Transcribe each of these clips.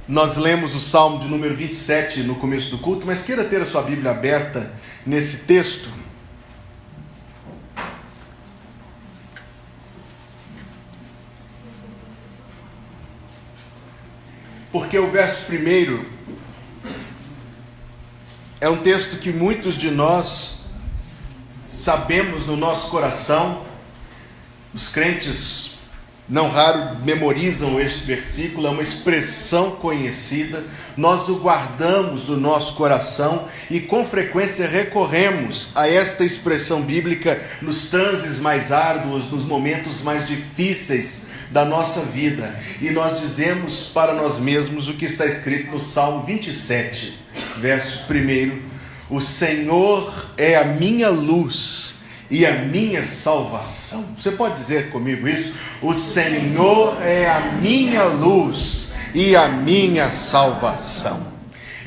Nós lemos o Salmo de número 27 no começo do culto, mas queira ter a sua Bíblia aberta nesse texto. Porque o verso primeiro é um texto que muitos de nós sabemos no nosso coração. Os crentes não raro memorizam este versículo, é uma expressão conhecida, nós o guardamos no nosso coração e com frequência recorremos a esta expressão bíblica nos transes mais árduos, nos momentos mais difíceis da nossa vida. E nós dizemos para nós mesmos o que está escrito no Salmo 27, verso 1: o Senhor é a minha luz e a minha salvação. Você pode dizer comigo isso? O Senhor é a minha luz e a minha salvação.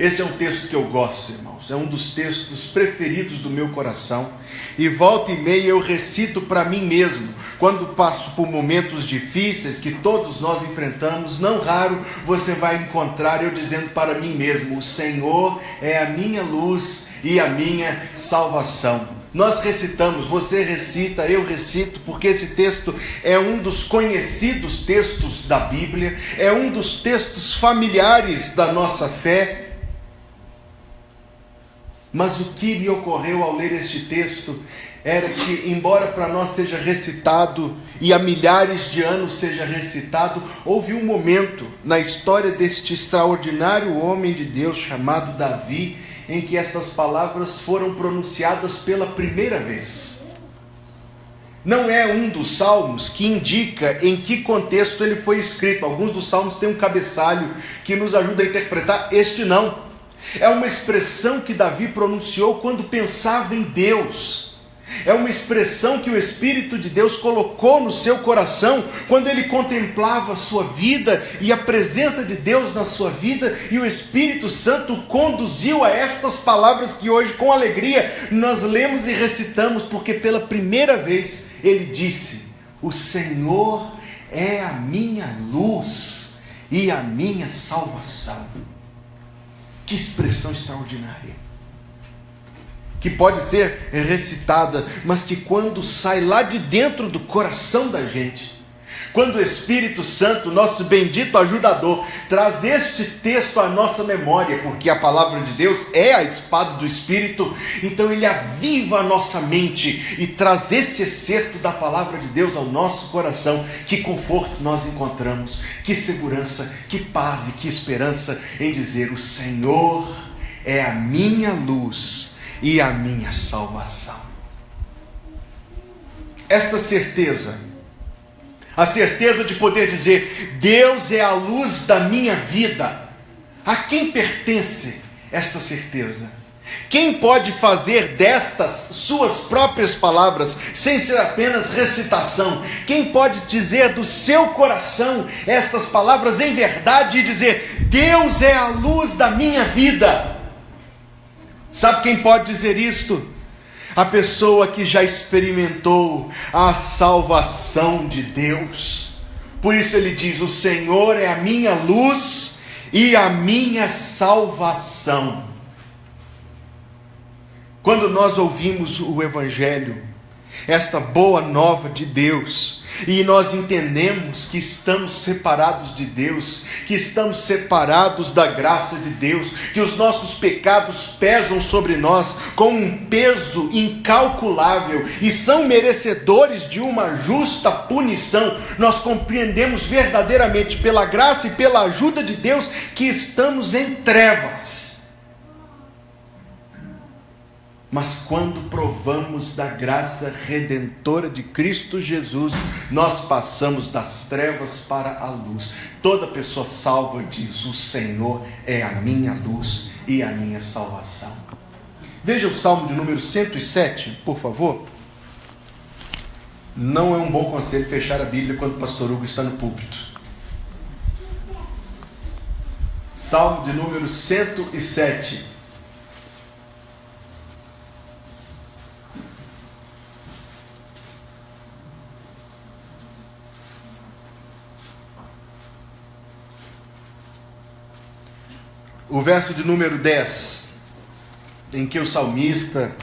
Este é um texto que eu gosto, irmãos. É um dos textos preferidos do meu coração. E volta e meia eu recito para mim mesmo. Quando passo por momentos difíceis que todos nós enfrentamos, não raro você vai encontrar eu dizendo para mim mesmo: o Senhor é a minha luz e a minha salvação. Nós recitamos, você recita, eu recito, porque esse texto é um dos conhecidos textos da Bíblia, é um dos textos familiares da nossa fé. Mas o que me ocorreu ao ler este texto era que, embora para nós seja recitado e há milhares de anos seja recitado, houve um momento na história deste extraordinário homem de Deus chamado Davi, em que estas palavras foram pronunciadas pela primeira vez. Não é um dos salmos que indica em que contexto ele foi escrito. Alguns dos salmos têm um cabeçalho que nos ajuda a interpretar, este não. É uma expressão que Davi pronunciou quando pensava em Deus. É uma expressão que o Espírito de Deus colocou no seu coração quando ele contemplava a sua vida e a presença de Deus na sua vida, e o Espírito Santo conduziu a estas palavras que hoje com alegria nós lemos e recitamos, porque pela primeira vez ele disse: o Senhor é a minha luz e a minha salvação. Que expressão extraordinária, que pode ser recitada, mas que quando sai lá de dentro do coração da gente, quando o Espírito Santo, nosso bendito ajudador, traz este texto à nossa memória, porque a palavra de Deus é a espada do Espírito, então ele aviva a nossa mente e traz esse excerto da palavra de Deus ao nosso coração. Que conforto nós encontramos, que segurança, que paz e que esperança em dizer: o Senhor é a minha luz e a minha salvação. Esta certeza, a certeza de poder dizer: Deus é a luz da minha vida. A quem pertence esta certeza? Quem pode fazer destas suas próprias palavras, sem ser apenas recitação? Quem pode dizer do seu coração estas palavras em verdade e dizer: Deus é a luz da minha vida? Sabe quem pode dizer isto? A pessoa que já experimentou a salvação de Deus. Por isso ele diz: o Senhor é a minha luz e a minha salvação. Quando nós ouvimos o Evangelho, esta boa nova de Deus, e nós entendemos que estamos separados de Deus, que estamos separados da graça de Deus, que os nossos pecados pesam sobre nós com um peso incalculável e são merecedores de uma justa punição, nós compreendemos verdadeiramente, pela graça e pela ajuda de Deus, que estamos em trevas. Mas quando provamos da graça redentora de Cristo Jesus, nós passamos das trevas para a luz. Toda pessoa salva diz: o Senhor é a minha luz e a minha salvação. Veja o Salmo de número 107, por favor. Não é um bom conselho fechar a Bíblia quando o pastor Hugo está no púlpito. Salmo de número 107. o verso de número 10, em que o salmista,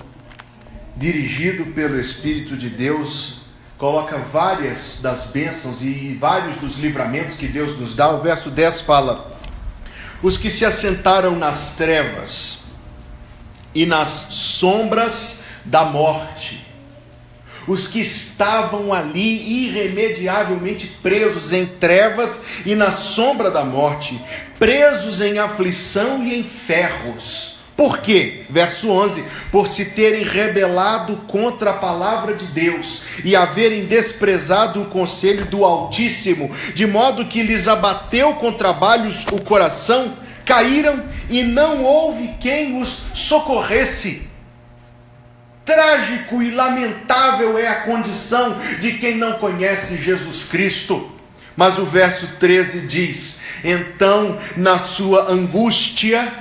dirigido pelo Espírito de Deus, coloca várias das bênçãos e vários dos livramentos que Deus nos dá. O verso 10 fala: os que se assentaram nas trevas e nas sombras da morte, os que estavam ali irremediavelmente presos em trevas e na sombra da morte, presos em aflição e em ferros. Por quê? Verso 11: por se terem rebelado contra a palavra de Deus e haverem desprezado o conselho do Altíssimo, de modo que lhes abateu com trabalhos o coração, caíram e não houve quem os socorresse. Trágico e lamentável é a condição de quem não conhece Jesus Cristo. Mas o verso 13 diz: então, na sua angústia,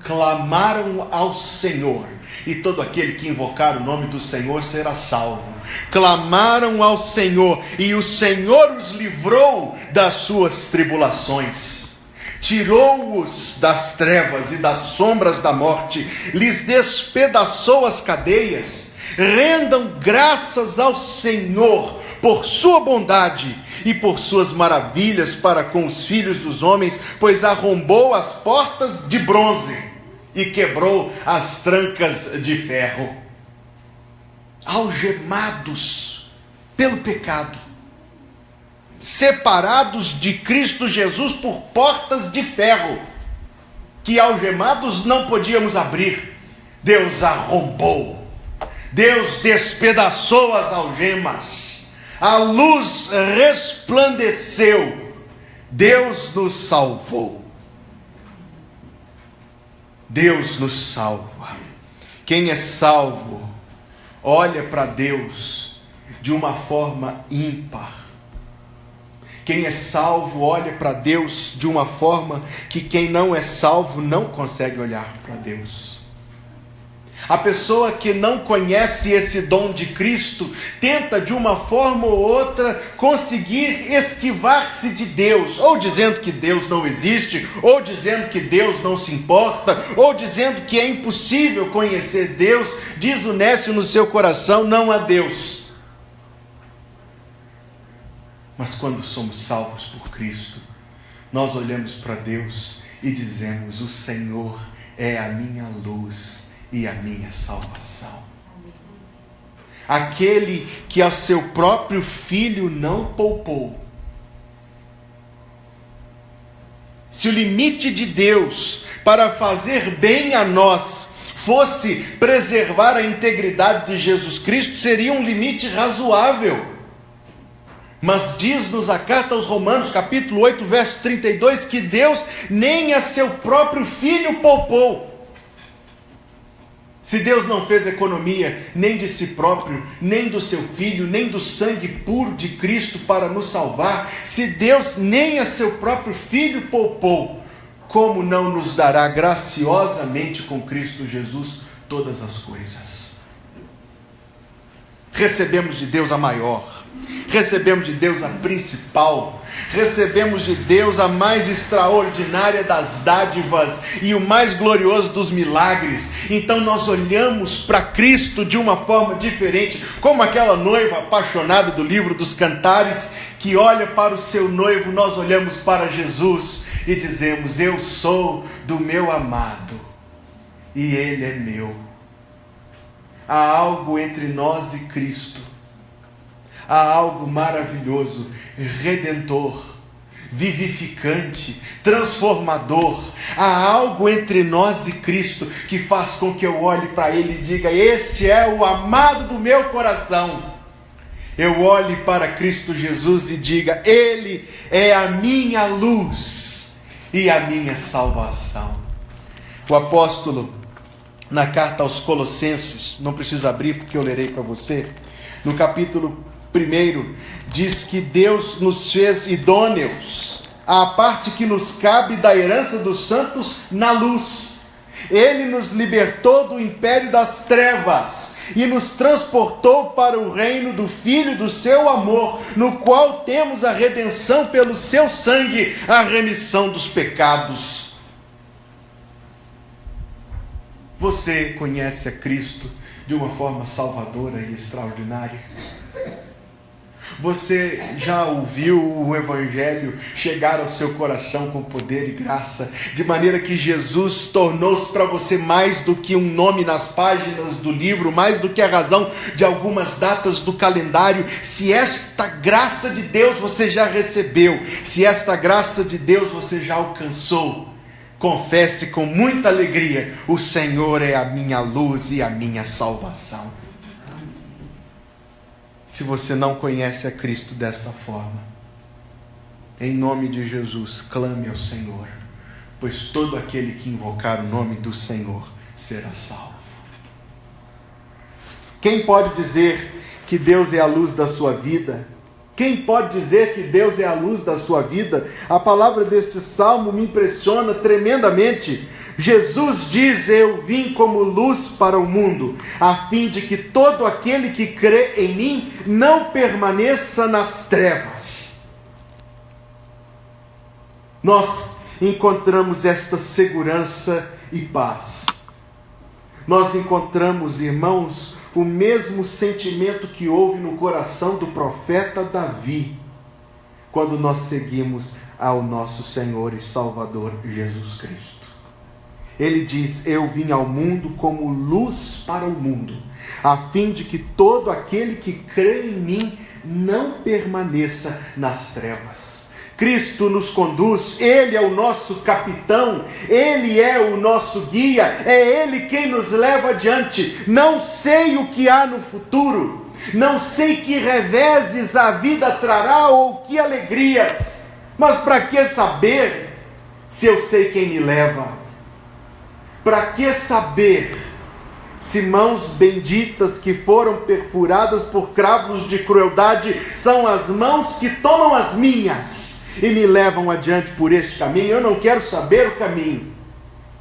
clamaram ao Senhor, e todo aquele que invocar o nome do Senhor será salvo. Clamaram ao Senhor, e o Senhor os livrou das suas tribulações. Tirou-os das trevas e das sombras da morte, lhes despedaçou as cadeias. Rendam graças ao Senhor por sua bondade e por suas maravilhas para com os filhos dos homens, pois arrombou as portas de bronze e quebrou as trancas de ferro. Algemados pelo pecado, separados de Cristo Jesus por portas de ferro, que algemados não podíamos abrir, Deus arrombou, Deus despedaçou as algemas, a luz resplandeceu, Deus nos salvou. Deus nos salva. Quem é salvo olha para Deus de uma forma ímpar. Quem é salvo olha para Deus de uma forma que quem não é salvo não consegue olhar para Deus. A pessoa que não conhece esse dom de Cristo tenta de uma forma ou outra conseguir esquivar-se de Deus, ou dizendo que Deus não existe, ou dizendo que Deus não se importa, ou dizendo que é impossível conhecer Deus. Diz o nécio no seu coração: não há Deus. Mas quando somos salvos por Cristo, nós olhamos para Deus e dizemos: o Senhor é a minha luz e a minha salvação. Aquele que a seu próprio Filho não poupou. Se o limite de Deus para fazer bem a nós fosse preservar a integridade de Jesus Cristo, seria um limite razoável. Mas diz-nos a carta aos Romanos, capítulo 8, verso 32, que Deus nem a seu próprio Filho poupou. Se Deus não fez economia nem de si próprio, nem do seu Filho, nem do sangue puro de Cristo para nos salvar, se Deus nem a seu próprio Filho poupou, como não nos dará graciosamente com Cristo Jesus todas as coisas? Recebemos de Deus a maior, recebemos de Deus a principal, recebemos de Deus a mais extraordinária das dádivas e o mais glorioso dos milagres. Então nós olhamos para Cristo de uma forma diferente, como aquela noiva apaixonada do livro dos Cantares, que olha para o seu noivo. Nós olhamos para Jesus e dizemos: eu sou do meu amado e ele é meu. Há algo entre nós e Cristo. Há algo maravilhoso, redentor, vivificante, transformador. Há algo entre nós e Cristo que faz com que eu olhe para Ele e diga: este é o amado do meu coração. Eu olhe para Cristo Jesus e diga: Ele é a minha luz e a minha salvação. O apóstolo, na carta aos Colossenses, não precisa abrir porque eu lerei para você, no capítulo 1, diz que Deus nos fez idôneos à parte que nos cabe da herança dos santos na luz. Ele nos libertou do império das trevas e nos transportou para o reino do Filho do seu amor, no qual temos a redenção pelo seu sangue, a remissão dos pecados. Você conhece a Cristo de uma forma salvadora e extraordinária? Você já ouviu o Evangelho chegar ao seu coração com poder e graça, de maneira que Jesus tornou-se para você mais do que um nome nas páginas do livro, mais do que a razão de algumas datas do calendário? Se esta graça de Deus você já recebeu, se esta graça de Deus você já alcançou, confesse com muita alegria: o Senhor é a minha luz e a minha salvação. Se você não conhece a Cristo desta forma, em nome de Jesus, clame ao Senhor, pois todo aquele que invocar o nome do Senhor será salvo. Quem pode dizer que Deus é a luz da sua vida? Quem pode dizer que Deus é a luz da sua vida? A palavra deste salmo me impressiona tremendamente. Jesus diz: eu vim como luz para o mundo, a fim de que todo aquele que crê em mim não permaneça nas trevas. Nós encontramos esta segurança e paz. Nós encontramos, irmãos, o mesmo sentimento que houve no coração do profeta Davi, quando nós seguimos ao nosso Senhor e Salvador Jesus Cristo. Ele diz: eu vim ao mundo como luz para o mundo, a fim de que todo aquele que crê em mim não permaneça nas trevas. Cristo nos conduz, Ele é o nosso capitão, Ele é o nosso guia, é Ele quem nos leva adiante. Não sei o que há no futuro, não sei que reveses a vida trará ou que alegrias, mas para que saber se eu sei quem me leva? Para que saber se mãos benditas que foram perfuradas por cravos de crueldade são as mãos que tomam as minhas e me levam adiante por este caminho? Eu não quero saber o caminho,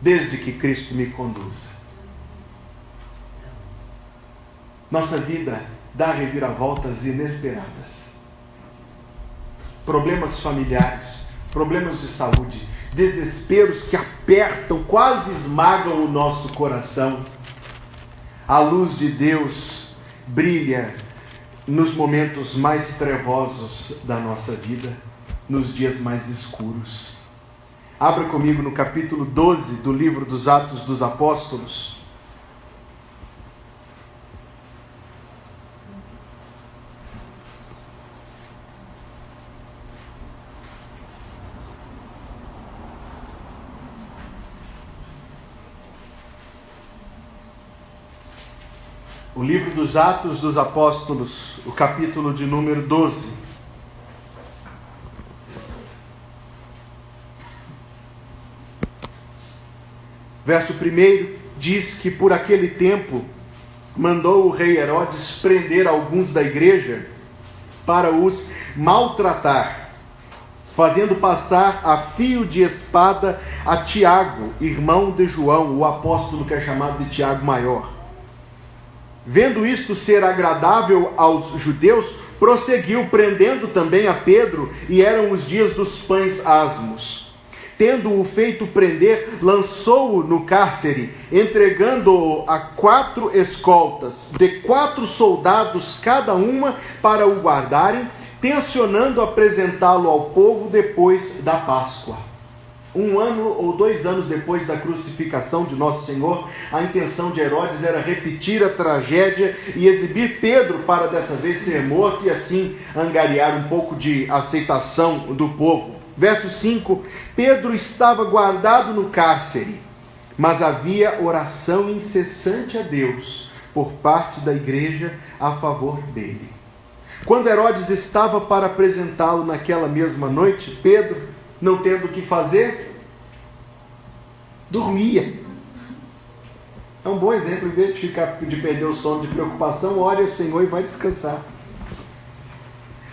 desde que Cristo me conduza. Nossa vida dá reviravoltas inesperadas. Problemas familiares, problemas de saúde, desesperos que apertam, quase esmagam o nosso coração. A luz de Deus brilha nos momentos mais trevosos da nossa vida, nos dias mais escuros. Abra comigo no capítulo 12 do livro dos Atos dos Apóstolos. O livro dos Atos dos Apóstolos, o capítulo de número 12. Verso 1 diz que por aquele tempo mandou o rei Herodes prender alguns da igreja para os maltratar, fazendo passar a fio de espada a Tiago, irmão de João, o apóstolo que é chamado de Tiago Maior. Vendo isto ser agradável aos judeus, prosseguiu prendendo também a Pedro, e eram os dias dos pães asmos. Tendo-o feito prender, lançou-o no cárcere, entregando-o a 4 escoltas, de 4 soldados cada uma, para o guardarem, tencionando apresentá-lo ao povo depois da Páscoa. 1 ano ou 2 anos depois da crucificação de Nosso Senhor, a intenção de Herodes era repetir a tragédia e exibir Pedro para dessa vez ser morto e assim angariar um pouco de aceitação do povo. Verso 5: Pedro estava guardado no cárcere, mas havia oração incessante a Deus por parte da igreja a favor dele. Quando Herodes estava para apresentá-lo naquela mesma noite, Pedro, não tendo o que fazer, dormia. É um bom exemplo. Em vez de perder o sono de preocupação, ore ao Senhor e vai descansar.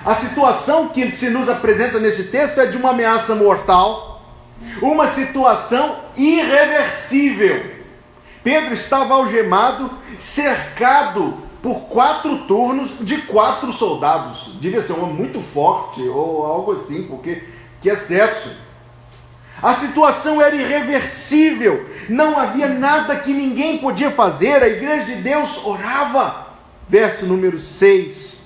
A situação que se nos apresenta nesse texto é de uma ameaça mortal, uma situação irreversível. Pedro estava algemado, cercado por 4 turnos de 4 soldados. Devia ser um homem muito forte ou algo assim, porque que excesso. A situação era irreversível, não havia nada que ninguém podia fazer, a igreja de Deus orava. Verso número 6.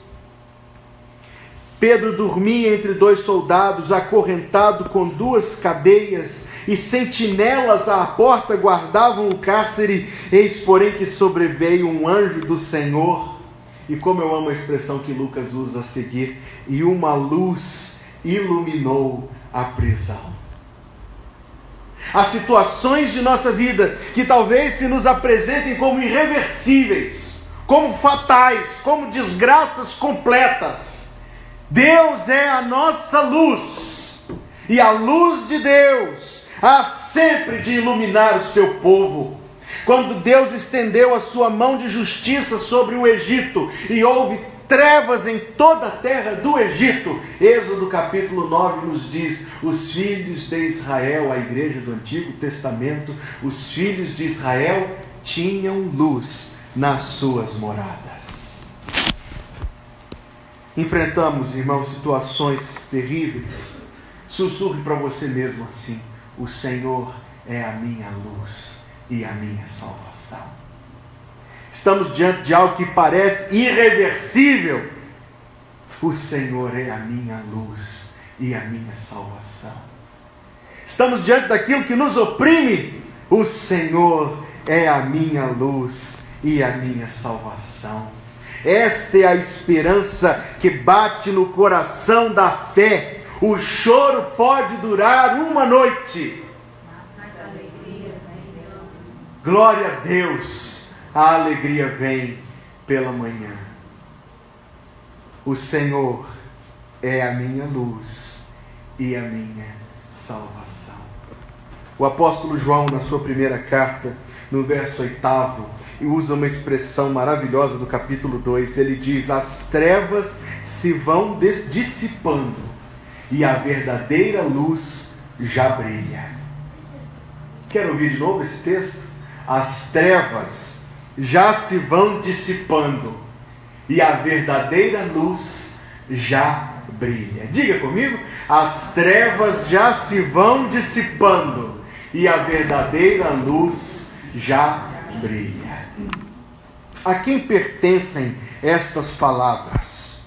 Pedro dormia entre 2 soldados, acorrentado com 2 cadeias, e sentinelas à porta guardavam o cárcere. Eis, porém, que sobreveio um anjo do Senhor, e como eu amo a expressão que Lucas usa a seguir, e uma luz iluminou a prisão. Há situações de nossa vida que talvez se nos apresentem como irreversíveis, como fatais, como desgraças completas. Deus é a nossa luz, e a luz de Deus há sempre de iluminar o seu povo. Quando Deus estendeu a sua mão de justiça sobre o Egito e houve trevas em toda a terra do Egito, Êxodo capítulo 9 nos diz: os filhos de Israel, a igreja do Antigo Testamento, os filhos de Israel tinham luz nas suas moradas. Enfrentamos, irmãos, situações terríveis. Sussurre para você mesmo assim: o Senhor é a minha luz e a minha salvação. Estamos diante de algo que parece irreversível. O Senhor é a minha luz e a minha salvação. Estamos diante daquilo que nos oprime. O Senhor é a minha luz e a minha salvação. Esta é a esperança que bate no coração da fé. O choro pode durar uma noite. Glória a Deus, a alegria vem pela manhã. O Senhor é a minha luz e a minha salvação. O apóstolo João, na sua primeira carta, no verso 8, usa uma expressão maravilhosa do capítulo 2. Ele diz: as trevas se vão dissipando e a verdadeira luz já brilha. Quer ouvir de novo esse texto? As trevas já se vão dissipando e a verdadeira luz já brilha. Diga comigo: as trevas já se vão dissipando e a verdadeira luz já brilha. A quem pertencem estas palavras?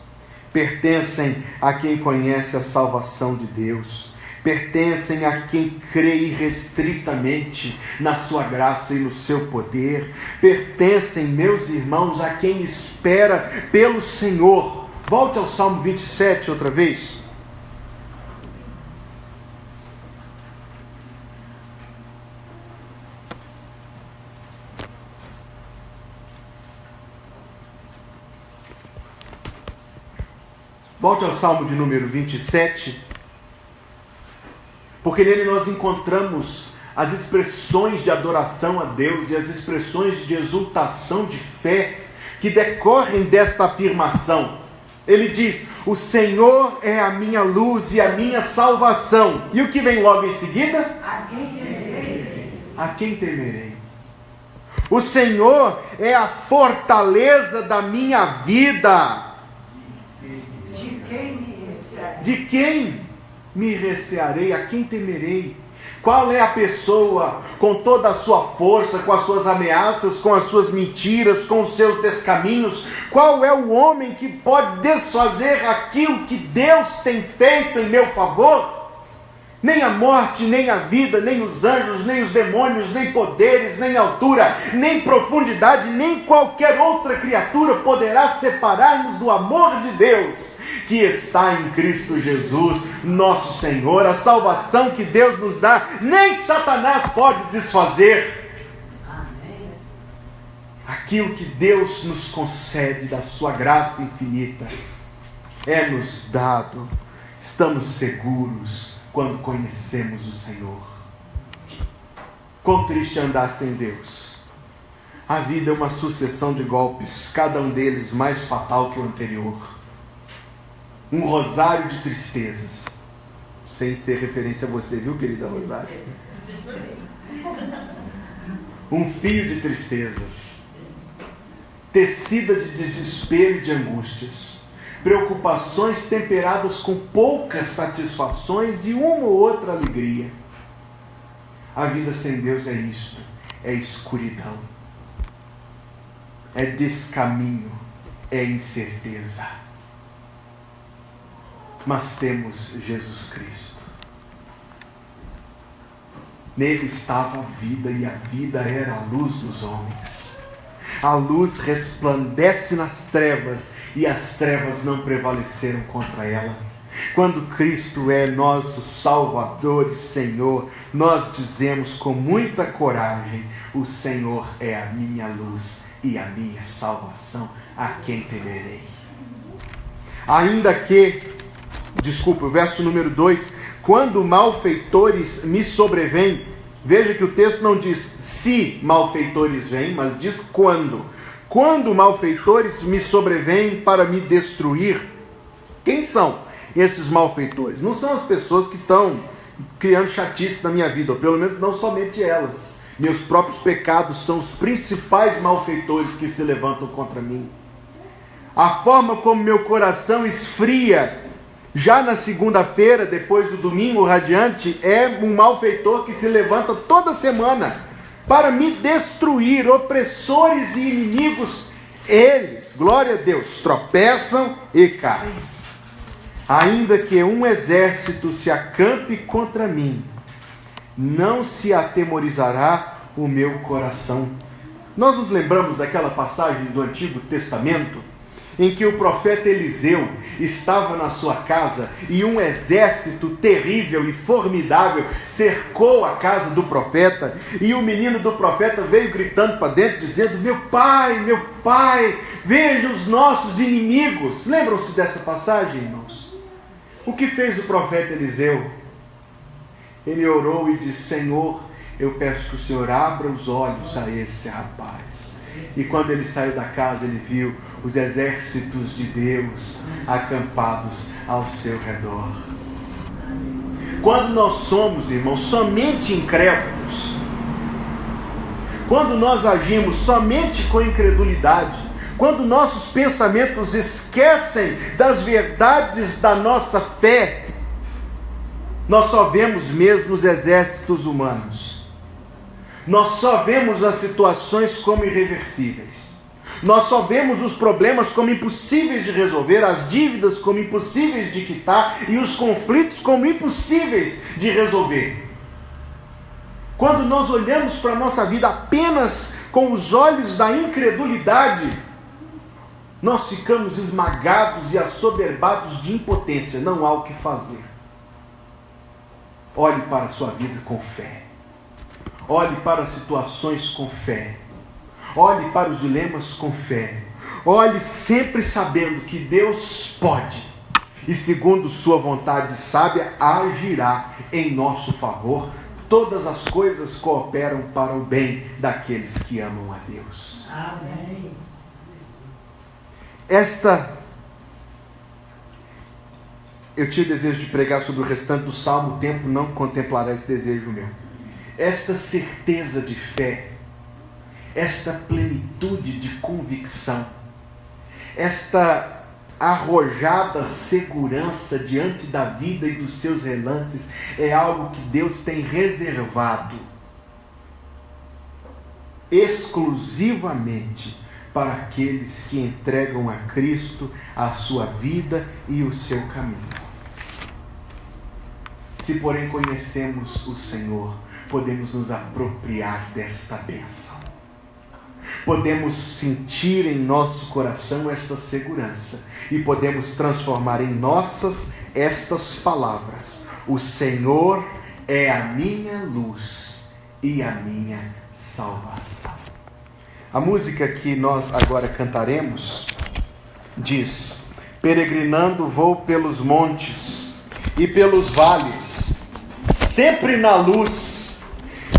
Pertencem a quem conhece a salvação de Deus. Pertencem a quem crê irrestritamente na sua graça e no seu poder. Pertencem, meus irmãos, a quem espera pelo Senhor. Volte ao Salmo 27 outra vez. Volte ao Salmo de número 27. Porque nele nós encontramos as expressões de adoração a Deus e as expressões de exultação de fé que decorrem desta afirmação. Ele diz: o Senhor é a minha luz e a minha salvação. E o que vem logo em seguida? A quem temerei? A quem temerei? O Senhor é a fortaleza da minha vida. De quem me recearei? De quem me recearei? A quem temerei? Qual é a pessoa com toda a sua força, com as suas ameaças, com as suas mentiras, com os seus descaminhos? Qual é o homem que pode desfazer aquilo que Deus tem feito em meu favor? Nem a morte, nem a vida, nem os anjos, nem os demônios, nem poderes, nem altura, nem profundidade, nem qualquer outra criatura poderá separar-nos do amor de Deus que está em Cristo Jesus, nosso Senhor. A salvação que Deus nos dá, nem Satanás pode desfazer. Amém. Aquilo que Deus nos concede da sua graça infinita é nos dado. Estamos seguros quando conhecemos o Senhor. Quão triste é andar sem Deus. A vida é uma sucessão de golpes, cada um deles mais fatal que o anterior. Um rosário de tristezas. Sem ser referência a você, viu, querida Rosário? Um fio de tristezas, tecida de desespero e de angústias, preocupações temperadas com poucas satisfações e uma ou outra alegria. A vida sem Deus é isto, é escuridão, é descaminho, é incerteza. Mas temos Jesus Cristo. Nele estava a vida, e a vida era a luz dos homens. A luz resplandece nas trevas, e as trevas não prevaleceram contra ela. Quando Cristo é nosso Salvador e Senhor, nós dizemos com muita coragem: o Senhor é a minha luz e a minha salvação, a quem temerei? Ainda que, o verso número 2, quando malfeitores me sobrevêm, veja que o texto não diz se malfeitores vêm, mas diz quando. Quando malfeitores me sobrevêm para me destruir. Quem são esses malfeitores? Não são as pessoas que estão criando chatice na minha vida, ou pelo menos não somente elas. Meus próprios pecados são os principais malfeitores que se levantam contra mim. A forma como meu coração esfria já na segunda-feira, depois do domingo radiante, é um malfeitor que se levanta toda semana para me destruir. Opressores e inimigos, eles, glória a Deus, tropeçam e caem. Ainda que um exército se acampe contra mim, não se atemorizará o meu coração. Nós nos lembramos daquela passagem do Antigo Testamento, em que o profeta Eliseu estava na sua casa e um exército terrível e formidável cercou a casa do profeta, e o menino do profeta veio gritando para dentro, dizendo: meu pai, veja os nossos inimigos. Lembram-se dessa passagem, irmãos? O que fez o profeta Eliseu? Ele orou e disse: Senhor, eu peço que o Senhor abra os olhos a esse rapaz. E quando ele saiu da casa, ele viu os exércitos de Deus acampados ao seu redor. Quando nós somos, irmãos, somente incrédulos, quando nós agimos somente com incredulidade, quando nossos pensamentos esquecem das verdades da nossa fé, nós só vemos mesmo os exércitos humanos. Nós só vemos as situações como irreversíveis. Nós só vemos os problemas como impossíveis de resolver, as dívidas como impossíveis de quitar e os conflitos como impossíveis de resolver. Quando nós olhamos para a nossa vida apenas com os olhos da incredulidade, nós ficamos esmagados e assoberbados de impotência. Não há o que fazer. Olhe para a sua vida com fé. Olhe para as situações com fé. Olhe para os dilemas com fé. Olhe sempre sabendo que Deus pode, e segundo sua vontade sábia, agirá em nosso favor. Todas as coisas cooperam para o bem daqueles que amam a Deus. Amém. Eu tinha o desejo de pregar sobre o restante do Salmo, o tempo não contemplará esse desejo meu. Esta certeza de fé, esta plenitude de convicção, esta arrojada segurança diante da vida e dos seus relances, é algo que Deus tem reservado exclusivamente para aqueles que entregam a Cristo a sua vida e o seu caminho. Se, porém, conhecemos o Senhor, podemos nos apropriar desta bênção. Podemos sentir em nosso coração esta segurança e podemos transformar em nossas estas palavras: o Senhor é a minha luz e a minha salvação. A música que nós agora cantaremos diz: peregrinando vou pelos montes e pelos vales, sempre na luz,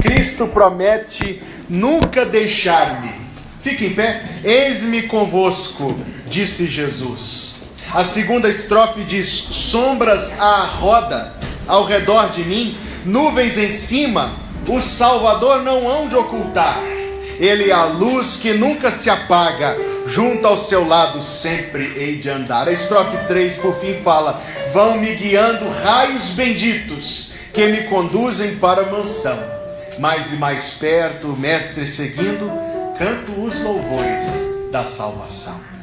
Cristo promete nunca deixar-me. Fique em pé. Eis-me convosco, disse Jesus. A segunda estrofe diz: sombras à roda ao redor de mim, nuvens em cima, o Salvador não hão de ocultar. Ele é a luz que nunca se apaga, junto ao seu lado sempre hei de andar. A estrofe 3 por fim fala: vão me guiando raios benditos que me conduzem para a mansão. mais e mais perto, o Mestre seguindo, canto os louvores da salvação.